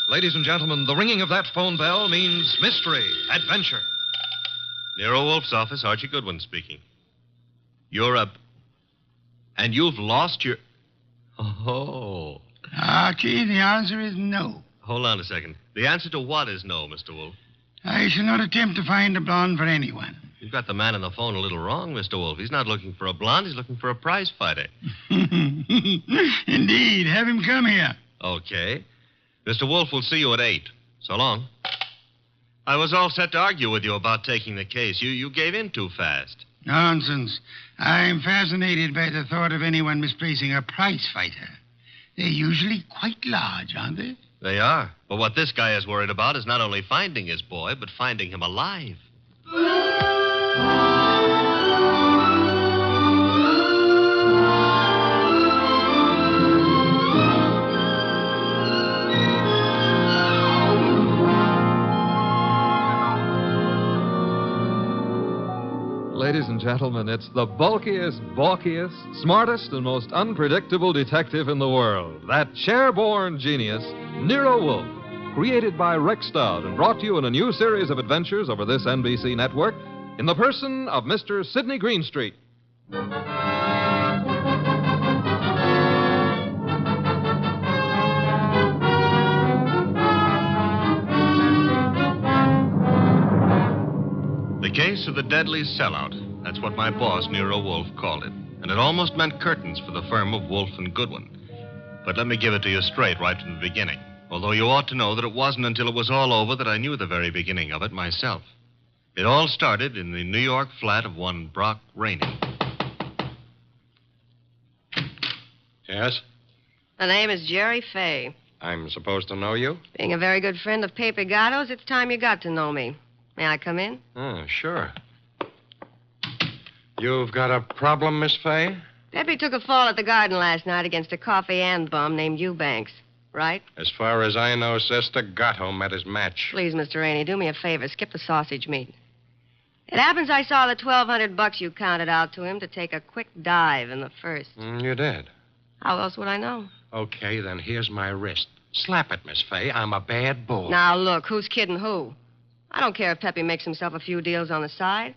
Ladies and gentlemen, the ringing of that phone bell means mystery, adventure. Nero Wolfe's office, Archie Goodwin speaking. You're a... And you've lost your... Oh. Archie, the answer is no. Hold on a second. The answer to what is no, Mr. Wolfe? I shall not attempt to find a blonde for anyone. You've got the man on the phone a little wrong, Mr. Wolfe. He's not looking for a blonde. He's looking for a prize fighter. Indeed. Have him come here. Okay. Mr. Wolfe will see you at 8. So long. I was all set to argue with you about taking the case. You gave in too fast. Nonsense. I'm fascinated by the thought of anyone misplacing a prize fighter. They're usually quite large, aren't they? They are. But what this guy is worried about is not only finding his boy, but finding him alive. Ladies and gentlemen, it's the bulkiest, balkiest, smartest, and most unpredictable detective in the world. That chair-born genius, Nero Wolfe, created by Rex Stout and brought to you in a new series of adventures over this NBC network in the person of Mr. Sidney Greenstreet. The case of the deadly sellout. That's what my boss, Nero Wolfe, called it. And it almost meant curtains for the firm of Wolfe and Goodwin. But let me give it to you straight right from the beginning. Although you ought to know that it wasn't until it was all over that I knew the very beginning of it myself. It all started in the New York flat of one Brock Rainey. Yes? The name is Jerry Fay. I'm supposed to know you? Being a very good friend of Pepe Gatto's, it's time you got to know me. May I come in? Oh, sure. You've got a problem, Miss Fay? Pepe took a fall at the garden last night against a coffee and bum named Eubanks, right? As far as I know, Sister Gatto met his match. Please, Mr. Rainey, do me a favor. Skip the sausage meat. It happens I saw the $1,200 you counted out to him to take a quick dive in the first. You did? How else would I know? Okay, then here's my wrist. Slap it, Miss Fay. I'm a bad bull. Now, look, who's kidding who? I don't care if Pepe makes himself a few deals on the side.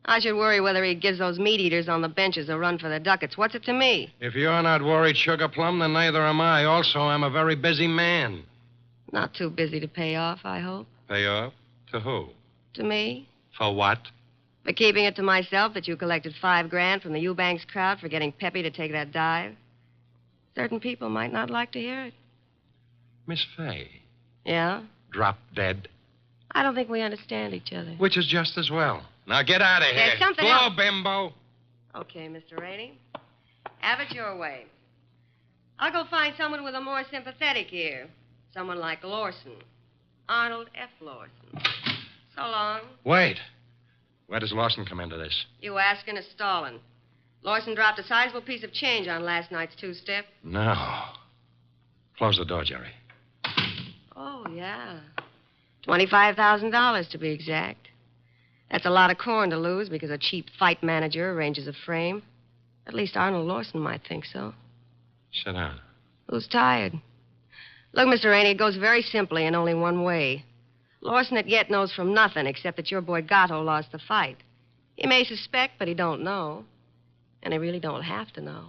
I should worry whether he gives those meat eaters on the benches a run for the ducats. What's it to me? If you're not worried, Sugar Plum, then neither am I. Also, I'm a very busy man. Not too busy to pay off, I hope. Pay off? To who? To me. For what? For keeping it to myself that you collected $5,000 from the Eubanks crowd for getting Pepe to take that dive. Certain people might not like to hear it. Miss Fay. Yeah? Drop dead. I don't think we understand each other. Which is just as well. Now get out of here. There's something Blow, else. bimbo. Okay, Mr. Rainey. Have it your way. I'll go find someone with a more sympathetic ear. Someone like Lawson. Arnold F. Lawson. So long. Wait. Where does Lawson come into this? You asking is stalling. Lawson dropped a sizable piece of change on last night's two-step. No. Close the door, Jerry. Oh, yeah. $25,000 to be exact. That's a lot of corn to lose because a cheap fight manager arranges a frame. At least Arnold Lawson might think so. Sit down. Who's tired? Look, Mr. Rainey, it goes very simply in only one way. Lawson at yet knows from nothing except that your boy Gatto lost the fight. He may suspect, but he don't know. And he really don't have to know.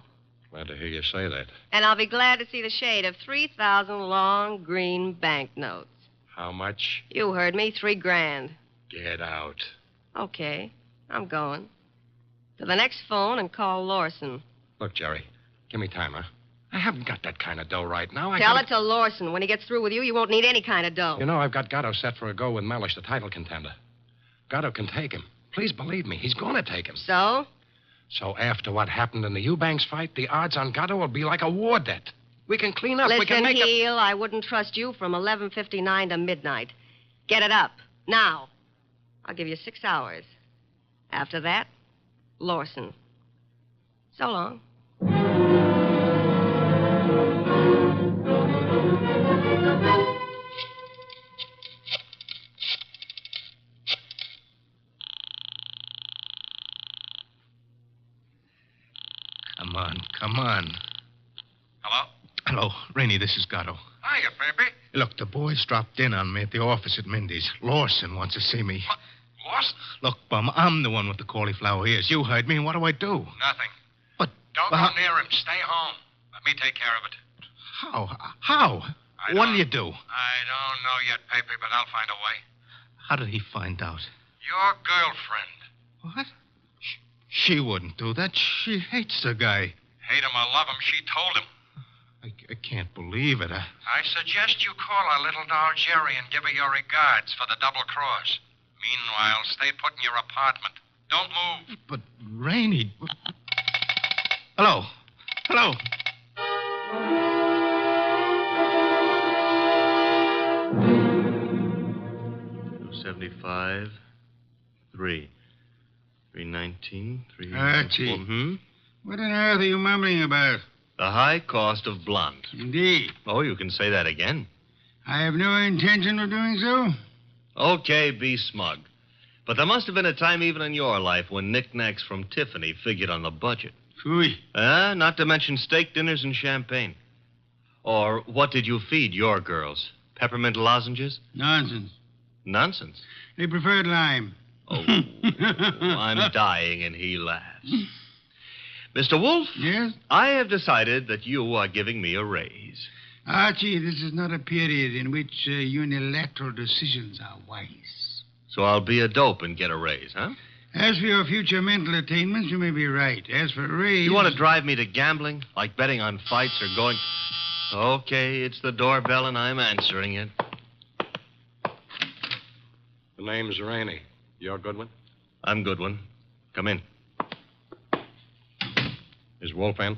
Glad to hear you say that. And I'll be glad to see the shade of 3,000 long green banknotes. How much? You heard me, $3,000. Get out. Okay, I'm going. To the next phone and call Lawson. Look, Jerry, give me time, huh? I haven't got that kind of dough right now. Tell it to Lawson. When he gets through with you, you won't need any kind of dough. You know, I've got Gatto set for a go with Mellish, the title contender. Gatto can take him. Please believe me, he's going to take him. So? So after what happened in the Eubanks fight, the odds on Gatto will be like a war debt. We can clean up. Listen, we can make Heel, I wouldn't trust you from 11:59 to midnight. Get it up. Now. I'll give you 6 hours. After that, Lawson. So long. Come on. Hello? Hello, Rainey, this is Gatto. Hiya, Pepe. Look, the boys dropped in on me at the office at Mindy's. Lawson wants to see me. What? Lost? Look, Bum, I'm the one with the cauliflower ears. You heard me. What do I do? Nothing. But Don't but go how- near him. Stay home. Let me take care of it. How? I What don't- do you do? I don't know yet, Pepe, but I'll find a way. How did he find out? Your girlfriend. What? She wouldn't do that. She hates the guy. Hate him or love him, she told him. I can't believe it. I suggest you call our little doll Jerry and give her your regards for the double cross. Meanwhile, stay put in your apartment. Don't move. But Rainey. Hello. Hello. 75, 319, 3. Archie. What on earth are you mumbling about? The high cost of blonde. Indeed. Oh, you can say that again. I have no intention of doing so. Okay, be smug. But there must have been a time even in your life when knickknacks from Tiffany figured on the budget. Phooey. Not to mention steak dinners and champagne. Or what did you feed your girls? Peppermint lozenges? Nonsense. Nonsense. They preferred lime. Oh, I'm dying, and he laughs. Mr. Wolfe? Yes? I have decided that you are giving me a raise. Archie, this is not a period in which unilateral decisions are wise. So I'll be a dope and get a raise, huh? As for your future mental attainments, you may be right. As for a raise... You want to drive me to gambling? Like betting on fights or going... Okay, it's the doorbell, and I'm answering it. The name's Rainey. You're Goodwin? I'm Goodwin. Come in. Is Wolfe in?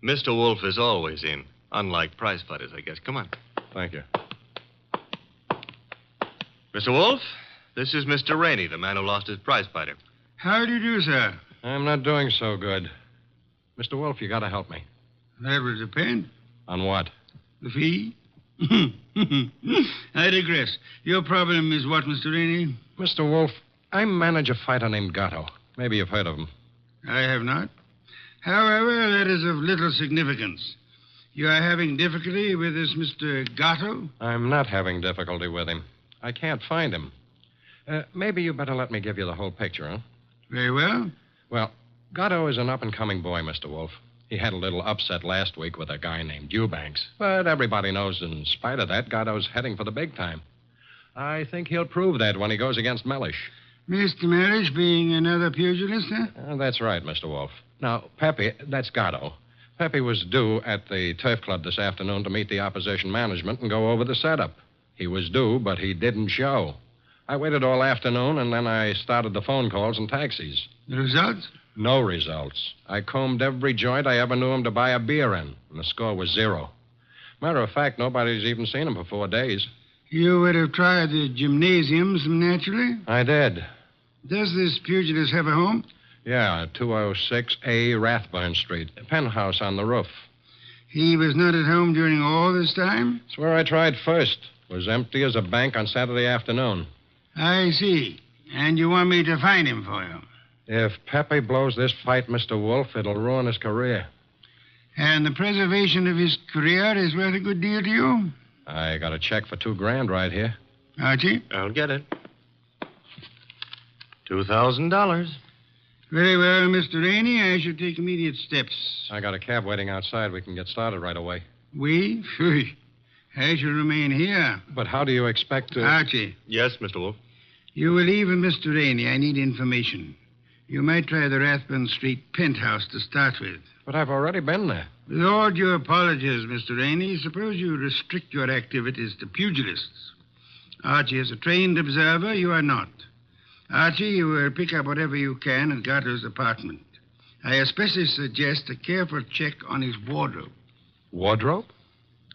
Mr. Wolfe is always in. Unlike prize fighters, I guess. Come on. Thank you. Mr. Wolfe, this is Mr. Rainey, the man who lost his prize fighter. How do you do, sir? I'm not doing so good. Mr. Wolfe, you got to help me. That will depend. On what? The fee? I digress. Your problem is what, Mr. Rainey? Mr. Wolfe, I manage a fighter named Gatto. Maybe you've heard of him. I have not. However, that is of little significance. You are having difficulty with this Mr. Gatto? I'm not having difficulty with him. I can't find him. Maybe you better let me give you the whole picture, huh? Very well. Well, Gatto is an up-and-coming boy, Mr. Wolfe. He had a little upset last week with a guy named Eubanks. But everybody knows in spite of that, Gatto's heading for the big time. I think he'll prove that when he goes against Mellish. Mr. Mellish being another pugilist, huh? That's right, Mr. Wolfe. Now, Pepe, that's Gatto. Pepe was due at the Turf Club this afternoon to meet the opposition management and go over the setup. He was due, but he didn't show. I waited all afternoon, and then I started the phone calls and taxis. The results? No results. I combed every joint I ever knew him to buy a beer in, and the score was 0. Matter of fact, nobody's even seen him for 4 days. You would have tried the gymnasiums, naturally? I did. Does this pugilist have a home? Yeah, 206A Rathburn Street. A penthouse on the roof. He was not at home during all this time? It's where I tried first. Was empty as a bank on Saturday afternoon. I see. And you want me to find him for you? If Pepe blows this fight, Mr. Wolfe, it'll ruin his career. And the preservation of his career is worth a good deal to you? I got a check for $2,000 right here. Archie? I'll get it. $2,000. Very well, Mr. Rainey. I shall take immediate steps. I got a cab waiting outside. We can get started right away. We? Phew. I shall remain here. But how do you expect to... Archie, Yes, Mr. Wolfe. you will leave with Mr. Rainey. I need information. You might try the Rathburn Street penthouse to start with. But I've already been there. With all due apologies, Mr. Rainey, suppose you restrict your activities to pugilists. Archie is a trained observer. You are not. Archie, you will pick up whatever you can at Gatto's apartment. I especially suggest a careful check on his wardrobe. Wardrobe?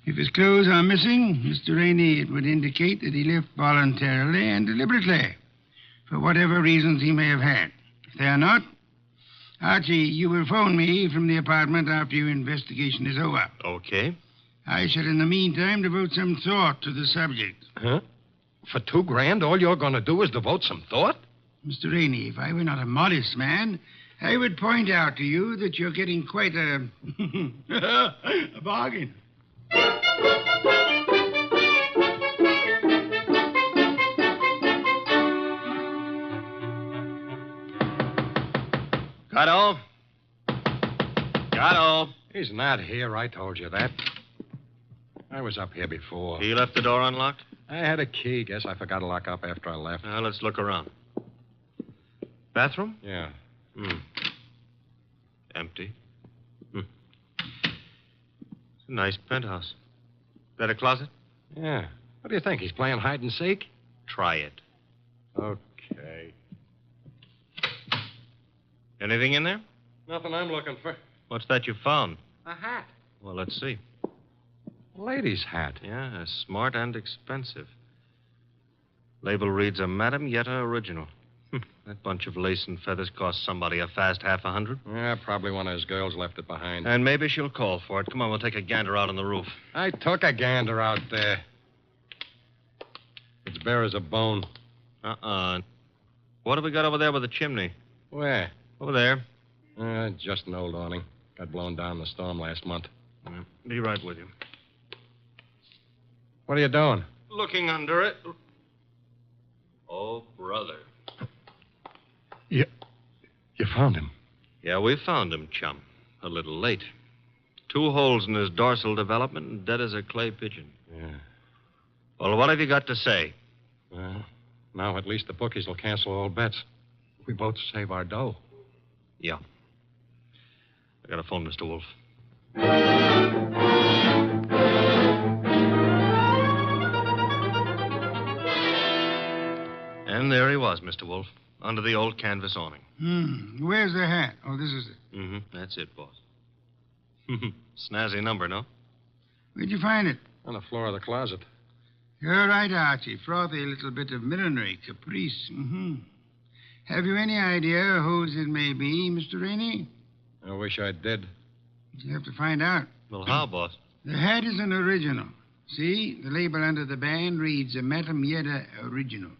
If his clothes are missing, Mr. Rainey, it would indicate that he left voluntarily and deliberately, for whatever reasons he may have had. If they are not, Archie, you will phone me from the apartment after your investigation is over. Okay. I shall, in the meantime, devote some thought to the subject. Huh? For $2,000, all you're going to do is devote some thought? Mr. Rainey, if I were not a modest man, I would point out to you that you're getting quite a bargain. Gatto? Gatto? He's not here. I told you that. I was up here before. He left the door unlocked? I had a key. Guess I forgot to lock up after I left. Now, let's look around. Bathroom? Yeah. Empty. It's a nice penthouse. That a closet? Yeah. What do you think? He's playing hide and seek? Try it. Okay. Anything in there? Nothing I'm looking for. What's that you found? A hat. Well, let's see. A lady's hat. Yeah, smart and expensive. Label reads a Madame Yetta original. That bunch of lace and feathers cost somebody a fast $50. Yeah, probably one of his girls left it behind. And maybe she'll call for it. Come on, we'll take a gander out on the roof. I took a gander out there. It's bare as a bone. What have we got over there with the chimney? Where? Over there. Just an old awning. Got blown down in the storm last month. Be right with you. What are you doing? Looking under it. Oh, brother. You found him. Yeah, we found him, chum. A little late. 2 holes in his dorsal development and dead as a clay pigeon. Yeah. Well, what have you got to say? Well, now at least the bookies will cancel all bets. We both save our dough. Yeah. I got to phone Mr. Wolfe. And there he was, Mr. Wolfe, under the old canvas awning. Where's the hat? Oh, this is it. That's it, boss. Snazzy number, no? Where'd you find it? On the floor of the closet. You're right, Archie. Frothy little bit of millinery, caprice. Have you any idea whose it may be, Mr. Rainey? I wish I did. You have to find out. Well, how, boss? The hat is an original. See, the label under the band reads a Madame Yetta original.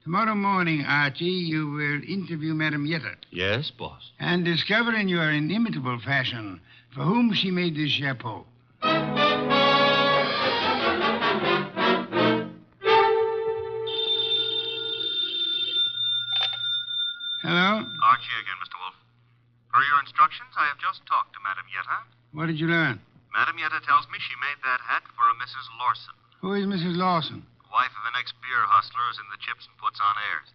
Tomorrow morning, Archie, you will interview Madame Yetta Yes, boss. and discover in your inimitable fashion for whom she made this chapeau. Hello? Archie again, Mr. Wolfe. Per your instructions, I have just talked to Madame Yetta. What did you learn? Madame Yetta tells me she made that hat for a Mrs. Lawson, Who is Mrs. Lawson? wife of an ex-beer hustler who's in the chips and puts on airs.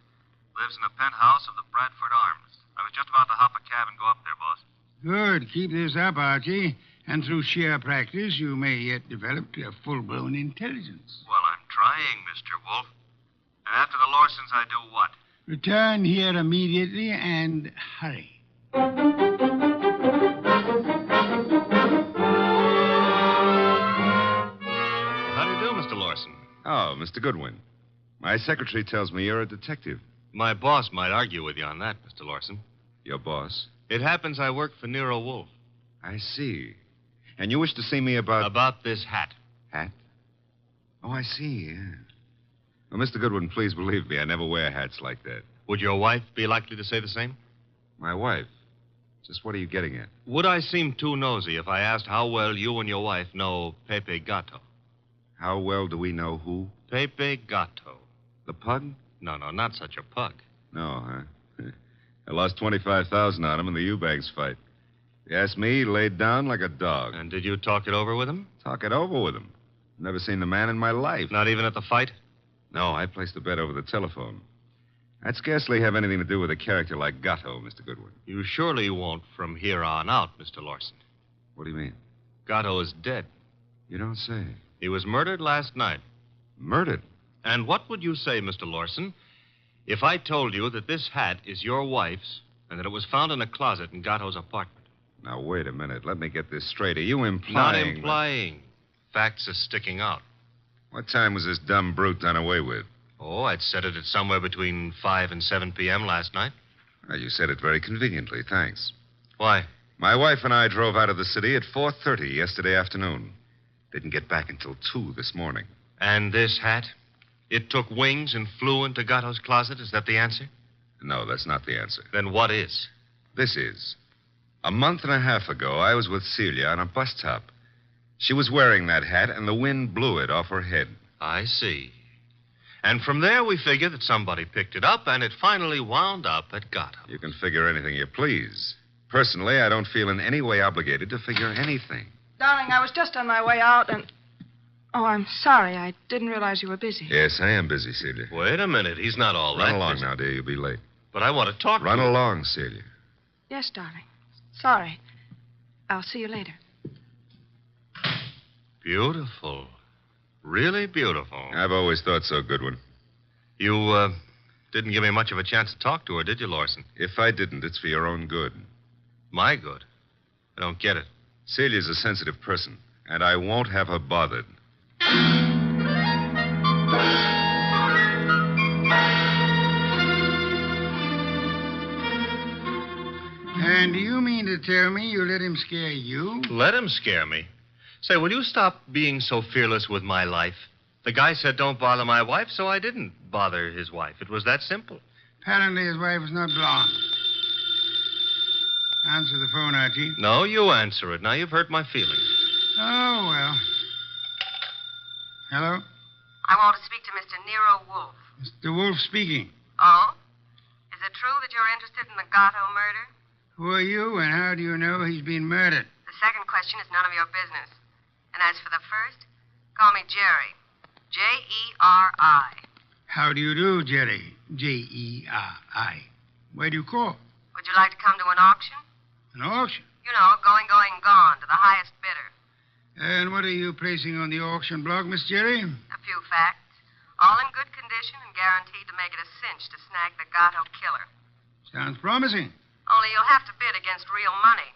Lives in a penthouse of the Bradford Arms. I was just about to hop a cab and go up there, boss. Good. Keep this up, Archie. And through sheer practice, you may yet develop a full-blown intelligence. Well, I'm trying, Mr. Wolfe. And after the Lawsons, I do what? Return here immediately and hurry. How do you do, Mr. Lawson? Oh, Mr. Goodwin. My secretary tells me you're a detective. My boss might argue with you on that, Mr. Lawson. Your boss? It happens I work for Nero Wolfe. I see. And you wish to see me about... About this hat. Hat? Oh, I see, yeah. Well, Mr. Goodwin, please believe me, I never wear hats like that. Would your wife be likely to say the same? My wife? Just what are you getting at? Would I seem too nosy if I asked how well you and your wife know Pepe Gato? How well do we know who? Pepe Gato. The pug? No, not such a pug. No, huh? I lost $25,000 on him in the Eubanks fight. If you ask me, he laid down like a dog. And did you talk it over with him? Talk it over with him. Never seen the man in my life. Not even at the fight? No, I placed a bet over the telephone. I'd scarcely have anything to do with a character like Gatto, Mr. Goodwin. You surely won't from here on out, Mr. Lawson. What do you mean? Gatto is dead. You don't say. He was murdered last night. Murdered? And what would you say, Mr. Lawson, if I told you that this hat is your wife's and that it was found in a closet in Gatto's apartment? Now, wait a minute. Let me get this straight. Are you implying... Not implying. Facts are sticking out. What time was this dumb brute done away with? Oh, I'd set it at somewhere between 5 and 7 p.m. last night. Well, you said it very conveniently. Thanks. Why? My wife and I drove out of the city at 4:30 yesterday afternoon. Didn't get back until 2 this morning. And this hat? It took wings and flew into Gatto's closet? Is that the answer? No, that's not the answer. Then what is? This is. A month and a half ago, I was with Celia on a bus top. She was wearing that hat, and the wind blew it off her head. I see. And from there, we figure that somebody picked it up, and it finally wound up at Gatto. You can figure anything you please. Personally, I don't feel in any way obligated to figure anything. Darling, I was just on my way out and... Oh, I'm sorry. I didn't realize you were busy. Yes, I am busy, Celia. Wait a minute. He's not all that Run along busy. now, dear. You'll be late. But I want to talk Run to you. along, Celia. Yes, darling. Sorry. I'll see you later. Beautiful. Really beautiful. I've always thought so, Goodwin. You, didn't give me much of a chance to talk to her, did you, Lawson? If I didn't, it's for your own good. My good. I don't get it. Celia's a sensitive person, and I won't have her bothered. And do you mean to tell me you let him scare you? Let him scare me. Say, will you stop being so fearless with my life? The guy said don't bother my wife, so I didn't bother his wife. It was that simple. Apparently his wife is not blonde. Answer the phone, Archie. No, you answer it. Now you've hurt my feelings. Oh, well. Hello? I want to speak to Mr. Nero Wolfe. Mr. Wolfe speaking. Oh? Is it true that you're interested in the Gatto murder? Who are you, and how do you know he's been murdered? The second question is none of your business. And as for the first, call me Jerry. Jerry. How do you do, Jerry? Jerry. Where do you call? Would you like to come to an auction? An auction? You know, going, gone, to the highest bidder. And what are you placing on the auction block, Miss Jerry? A few facts. All in good condition and guaranteed to make it a cinch to snag the Gatto killer. Sounds promising. Only you'll have to bid against real money.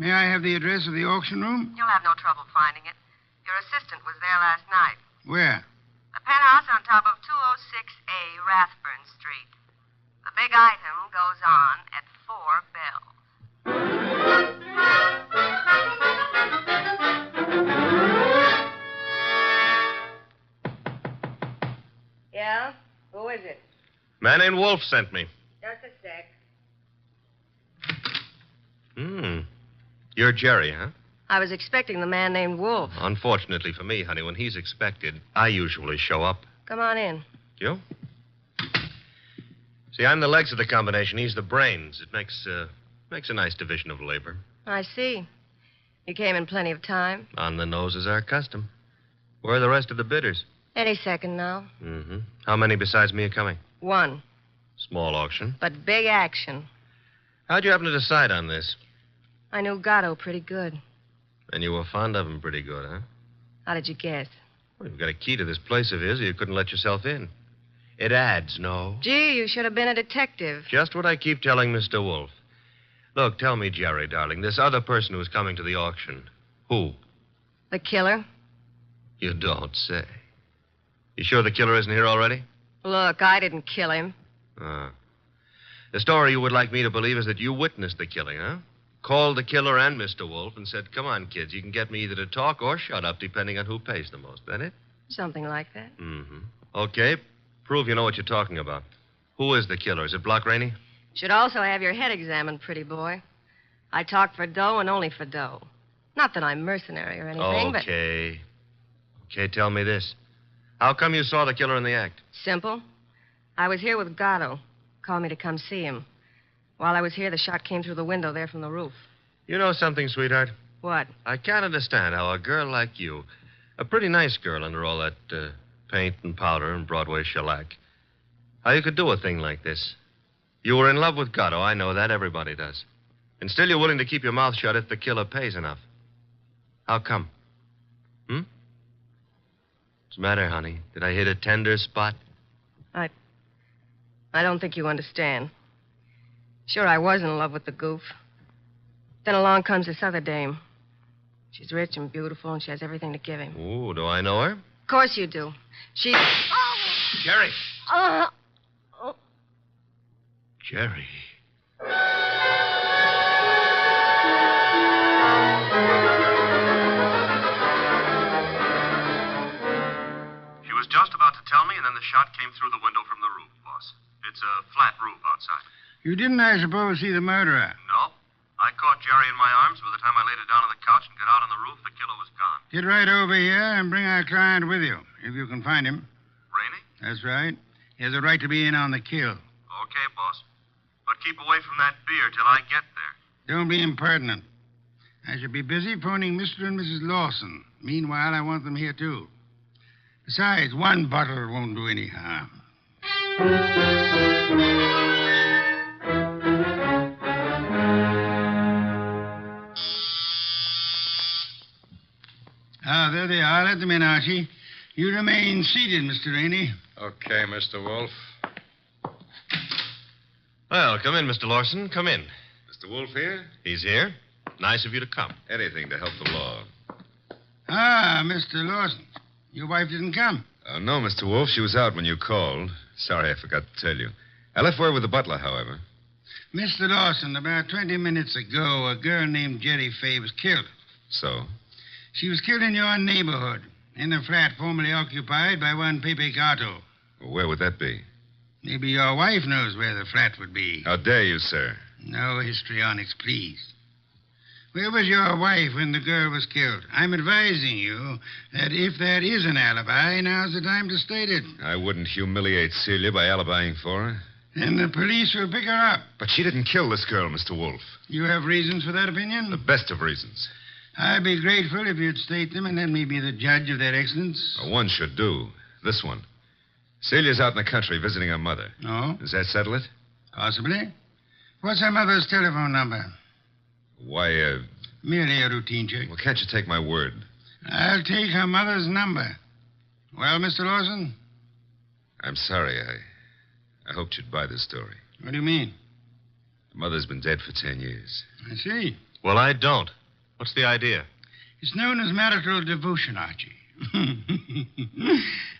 May I have the address of the auction room? You'll have no trouble finding it. Your assistant was there last night. Where? The penthouse on top of 206A Rathburn Street. The big item goes on at 4 bells. Yeah? Who is it? Man named Wolfe sent me. Just a sec. You're Jerry, huh? I was expecting the man named Wolfe. Unfortunately for me, honey, when he's expected, I usually show up. Come on in. You? See, I'm the legs of the combination. He's the brains. It makes a nice division of labor. I see. You came in plenty of time. On the nose is our custom. Where are the rest of the bidders? Any second now. Mm-hmm. How many besides me are coming? One. Small auction. But big action. How'd you happen to decide on this? I knew Gatto pretty good. And you were fond of him pretty good, huh? How did you guess? Well, you've got a key to this place of his, or you couldn't let yourself in. It adds, no? Gee, you should have been a detective. Just what I keep telling Mr. Wolfe. Look, tell me, Jerry, darling, this other person who's coming to the auction, who? The killer? You don't say. You sure the killer isn't here already? Look, I didn't kill him. The story you would like me to believe is that you witnessed the killing, huh? Called the killer and Mr. Wolfe and said, come on, kids, you can get me either to talk or shut up, depending on who pays the most. That it? Something like that. Mm-hmm. Okay. Prove you know what you're talking about. Who is the killer? Is it Block Rainey? Should also have your head examined, pretty boy. I talk for dough and only for dough. Not that I'm mercenary or anything, but... Okay, tell me this. How come you saw the killer in the act? Simple. I was here with Gatto. Called me to come see him. While I was here, the shot came through the window there from the roof. You know something, sweetheart? What? I can't understand how a girl like you, a pretty nice girl under all that paint and powder and Broadway shellac, how you could do a thing like this. You were in love with Gatto. I know that. Everybody does. And still you're willing to keep your mouth shut if the killer pays enough. How come? What's the matter, honey? Did I hit a tender spot? I don't think you understand. Sure, I was in love with the goof. Then along comes this other dame. She's rich and beautiful, and she has everything to give him. Ooh, do I know her? Of course you do. She... Jerry. Oh. Jerry. She was just about to tell me, and then the shot came through the window from the roof, boss. It's a flat roof outside. You didn't, I suppose, see the murderer? No. I caught Jerry in my arms. By the time I laid her down on the couch and got out on the roof, the killer was gone. Get right over here and bring our client with you, if you can find him. Rainey? That's right. He has a right to be in on the kill. Okay, boss. But keep away from that beer till I get there. Don't be impertinent. I shall be busy phoning Mr. and Mrs. Lawson. Meanwhile, I want them here, too. Besides, one bottle won't do any harm. Ah, there they are. Let them in, Archie. You remain seated, Mr. Rainey. Okay, Mr. Wolfe. Well, come in, Mr. Lawson. Come in. Mr. Wolfe here? He's here. Nice of you to come. Anything to help the law. Ah, Mr. Lawson. Your wife didn't come. No, Mr. Wolfe. She was out when you called. Sorry, I forgot to tell you. I left word with the butler, however. Mr. Lawson, about 20 minutes ago, a girl named Jerry Fay was killed. So? She was killed in your neighborhood, in a flat formerly occupied by one Pepe Gato. Where would that be? Maybe your wife knows where the flat would be. How dare you, sir? No histrionics, please. Where was your wife when the girl was killed? I'm advising you that if there is an alibi, now's the time to state it. I wouldn't humiliate Celia by alibying for her. Then the police will pick her up. But she didn't kill this girl, Mr. Wolfe. You have reasons for that opinion? The best of reasons. I'd be grateful if you'd state them and let me be the judge of their excellence. One should do. This one. Celia's out in the country visiting her mother. Oh? Does that settle it? Possibly. What's her mother's telephone number? Why, Merely a routine check. well, can't you take my word? I'll take her mother's number. Well, Mr. Lawson? I'm sorry. I hoped you'd buy this story. What do you mean? Her mother's been dead for 10 years. I see. Well, I don't. What's the idea? It's known as marital devotion, Archie.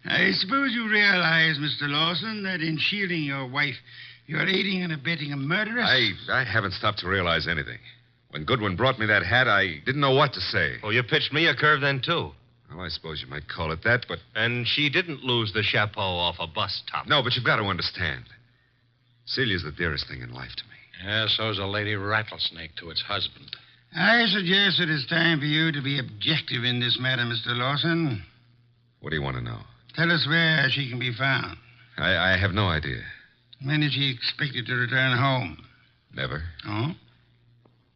I suppose you realize, Mr. Lawson, that in shielding your wife, you're aiding and abetting a murderess? I haven't stopped to realize anything. When Goodwin brought me that hat, I didn't know what to say. Oh, you pitched me a curve then, too. Well, I suppose you might call it that, but... And she didn't lose the chapeau off a bus top. No, but you've got to understand. Celia's the dearest thing in life to me. Yeah, so's a lady rattlesnake to its husband. I suggest it is time for you to be objective in this matter, Mr. Lawson. What do you want to know? Tell us where she can be found. I have no idea. When is she expected to return home? Never. Oh?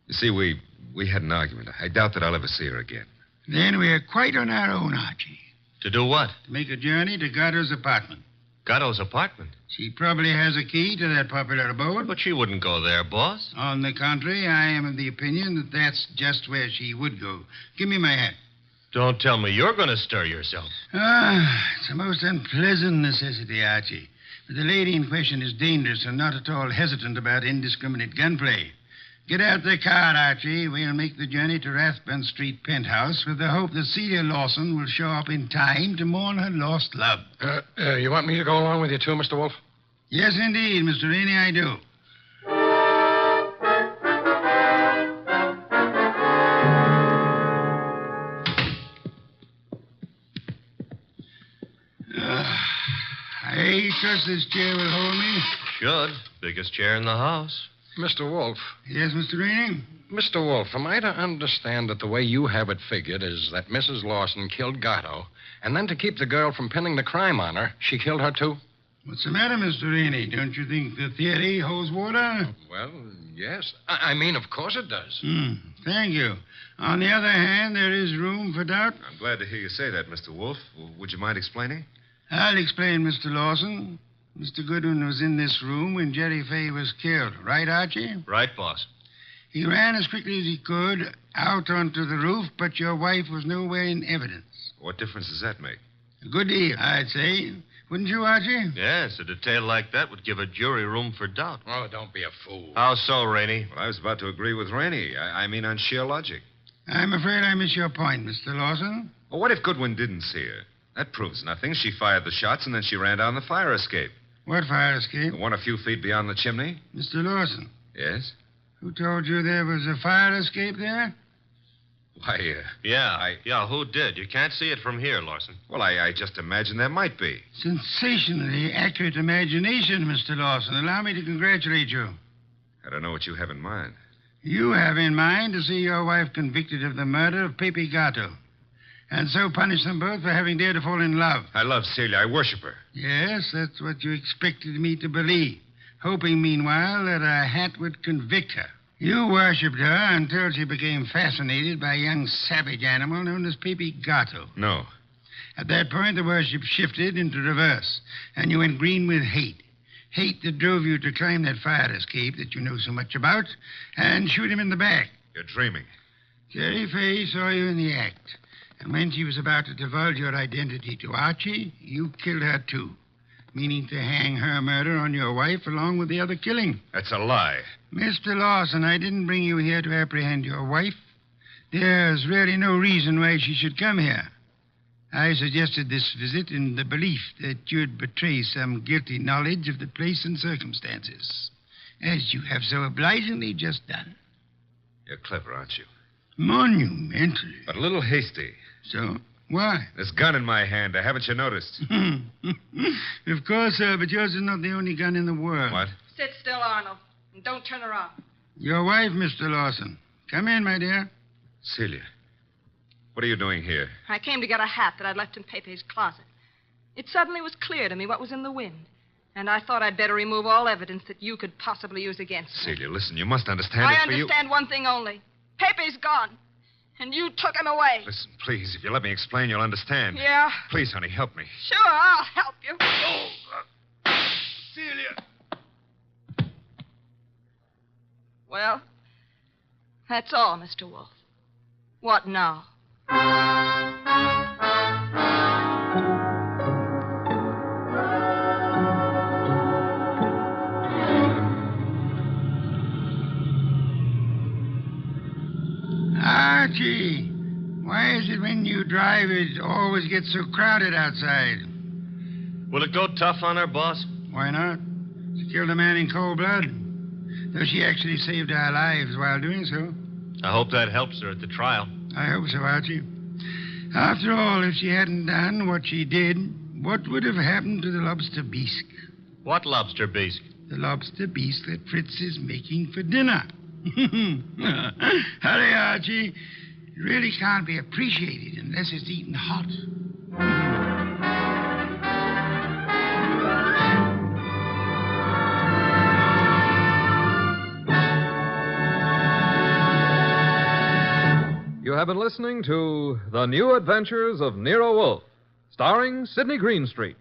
You see, we had an argument. I doubt that I'll ever see her again. Then we're quite on our own, Archie. To do what? To make a journey to Gatto's apartment. Gatto's apartment? She probably has a key to that popular abode. But she wouldn't go there, boss. On the contrary, I am of the opinion that that's just where she would go. Give me my hat. Don't tell me you're going to stir yourself. It's a most unpleasant necessity, Archie. But the lady in question is dangerous and not at all hesitant about indiscriminate gunplay. Get out the car, Archie. We'll make the journey to Rathbun Street penthouse with the hope that Celia Lawson will show up in time to mourn her lost love. You want me to go along with you, too, Mr. Wolfe? Yes, indeed, Mr. Rainey, I do. I trust this chair will hold me. Should. Biggest chair in the house. Mr. Wolfe. Yes, Mr. Rainey? Mr. Wolfe, am I to understand that the way you have it figured is that Mrs. Lawson killed Gatto, and then to keep the girl from pinning the crime on her, she killed her, too? What's the matter, Mr. Rainey? Don't you think the theory holds water? Well, yes. I mean, of course it does. Thank you. On the other hand, there is room for doubt. I'm glad to hear you say that, Mr. Wolfe. Would you mind explaining? I'll explain, Mr. Lawson. Mr. Goodwin was in this room when Jerry Fay was killed. Right, Archie? Right, boss. He ran as quickly as he could out onto the roof, but your wife was nowhere in evidence. What difference does that make? A good deal, I'd say. Wouldn't you, Archie? Yes, a detail like that would give a jury room for doubt. Oh, don't be a fool. How so, Rainey? Well, I was about to agree with Rainey. I mean on sheer logic. I'm afraid I miss your point, Mr. Lawson. Well, what if Goodwin didn't see her? That proves nothing. She fired the shots, and then she ran down the fire escape. What fire escape? The one a few feet beyond the chimney. Mr. Lawson, Yes? who told you there was a fire escape there? Why, Yeah, who did? You can't see it from here, Lawson. well, I just imagined there might be. Sensationally accurate imagination, Mr. Lawson. Allow me to congratulate you. I don't know what you have in mind. You have in mind to see your wife convicted of the murder of Pepe Gatto, and so punish them both for having dared to fall in love. I love Celia. I worship her. Yes, that's what you expected me to believe, hoping, meanwhile, that a hat would convict her. You worshipped her until she became fascinated by a young savage animal known as Pepe Gato. No. At that point, the worship shifted into reverse, and you went green with hate. Hate that drove you to climb that fire escape that you know so much about and shoot him in the back. You're dreaming. Jerry Fay saw you in the act, and when she was about to divulge your identity to Archie, you killed her too, meaning to hang her murder on your wife along with the other killing. That's a lie. Mr. Lawson, I didn't bring you here to apprehend your wife. There's really no reason why she should come here. I suggested this visit in the belief that you'd betray some guilty knowledge of the place and circumstances, as you have so obligingly just done. You're clever, aren't you? Monumentally. But a little hasty. So, why? This gun in my hand, haven't you noticed? Of course, sir, but yours is not the only gun in the world. What? Sit still, Arnold, and don't turn around. Your wife, Mr. Lawson. Come in, my dear. Celia, what are you doing here? I came to get a hat that I'd left in Pepe's closet. It suddenly was clear to me what was in the wind, and I thought I'd better remove all evidence that you could possibly use against me. Celia, listen, you must understand I it's for you. understand one thing only. Pepe's gone, and you took him away. Listen, please, if you let me explain, you'll understand. Yeah? Please, honey, help me. Sure, I'll help you. Celia. Well, that's all, Mr. Wolfe. What now? Archie, why is it when you drive it always gets so crowded outside? Will it go tough on her, boss? Why not? She killed a man in cold blood. Though she actually saved our lives while doing so. I hope that helps her at the trial. I hope so, Archie. After all, if she hadn't done what she did, what would have happened to the lobster bisque? What lobster bisque? The lobster bisque that Fritz is making for dinner. Hurry, Archie. It really can't be appreciated unless it's eaten hot. You have been listening to The New Adventures of Nero Wolfe, starring Sidney Greenstreet.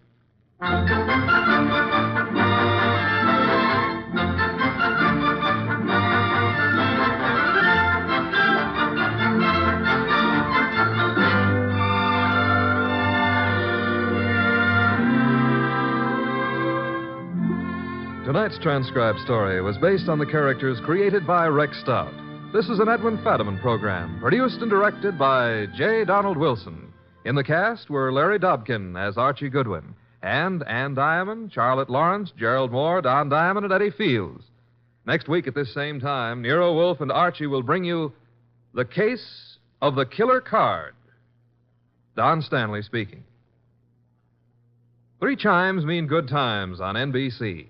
Tonight's transcribed story was based on the characters created by Rex Stout. This is an Edwin Fadiman program, produced and directed by J. Donald Wilson. In the cast were Larry Dobkin as Archie Goodwin, and Ann Diamond, Charlotte Lawrence, Gerald Moore, Don Diamond, and Eddie Fields. Next week at this same time, Nero Wolfe and Archie will bring you The Case of the Killer Card. Don Stanley speaking. 3 chimes mean good times on NBC.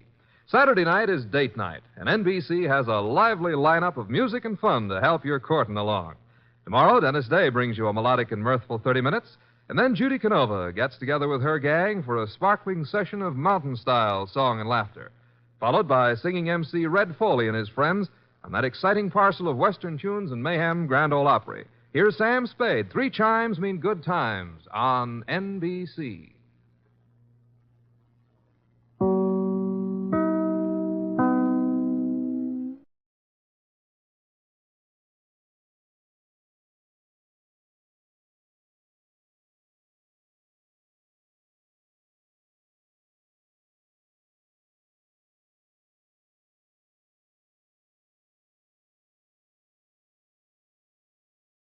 Saturday night is date night, and NBC has a lively lineup of music and fun to help your courting along. Tomorrow, Dennis Day brings you a melodic and mirthful 30 minutes, and then Judy Canova gets together with her gang for a sparkling session of mountain-style song and laughter, followed by singing MC Red Foley and his friends on that exciting parcel of Western tunes and mayhem Grand Ole Opry. Here's Sam Spade. 3 chimes mean good times on NBC.